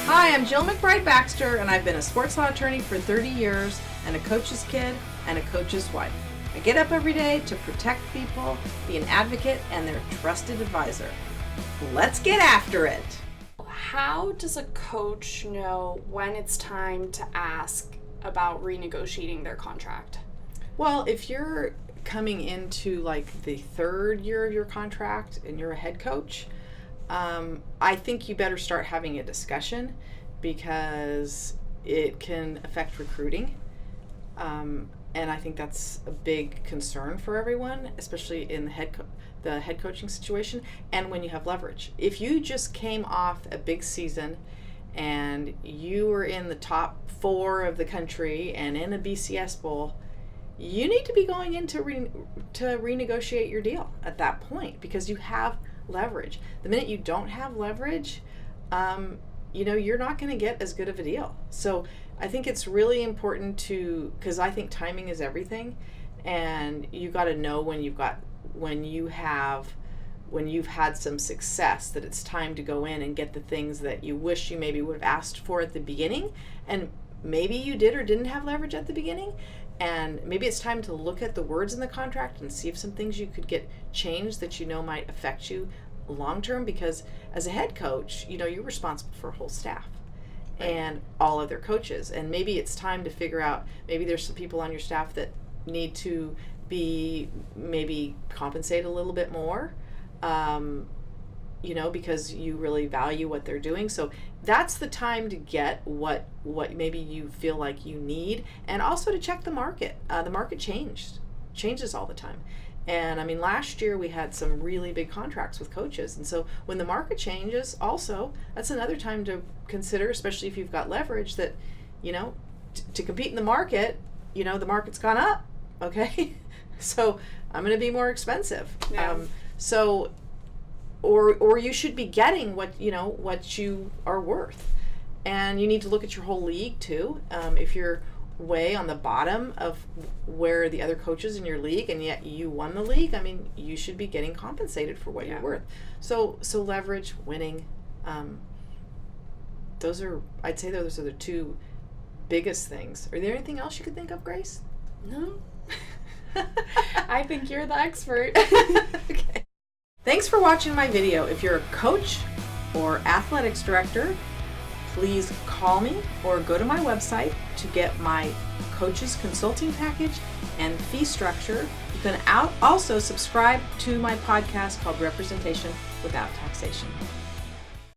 Hi, I'm Jill McBride Baxter, and I've been a sports law attorney for 30 years, and a coach's kid, and a coach's wife. I get up every day to protect people, be an advocate, and their trusted advisor. Let's get after it. How does a coach know when it's time to ask about renegotiating their contract? Well, if you're coming into like the third year of your contract and you're a head coach, I think you better start having a discussion because it can affect recruiting. And I think that's a big concern for everyone, especially in the head coaching situation and when you have leverage. If you just came off a big season and you were in the top 4 of the country and in a BCS bowl, you need to be going in to renegotiate your deal at that point because you have leverage. The minute you don't have leverage, you're not going to get as good of a deal. So I think it's really important because I think timing is everything, and you got to know when you've had some success that it's time to go in and get the things that you wish you maybe would have asked for at the beginning, and maybe you did or didn't have leverage at the beginning. And maybe it's time to look at the words in the contract and see if some things you could get changed that might affect you long term, because as a head coach, you're responsible for a whole staff and all other coaches. And maybe it's time to figure out, maybe there's some people on your staff that need to be maybe compensated a little bit more, because you really value what they're doing. So that's the time to get what maybe you feel like you need, and also to check the market. The market changes all the time. And I mean, last year we had some really big contracts with coaches. And so when the market changes also, that's another time to consider, especially if you've got leverage, that, to compete in the market, the market's gone up. Okay. So I'm going to be more expensive. Yeah. Or you should be getting what you are worth. And you need to look at your whole league too. If you're way on the bottom of where the other coaches in your league and yet you won the league, I mean, you should be getting compensated for what you're worth. So leverage, winning, I'd say those are the 2 biggest things. Are there anything else you could think of, Grace? No. I think you're the expert. Okay. Thanks for watching my video. If you're a coach or athletics director, please call me or go to my website to get my coach's consulting package and fee structure. You can also subscribe to my podcast called Representation Without Taxation.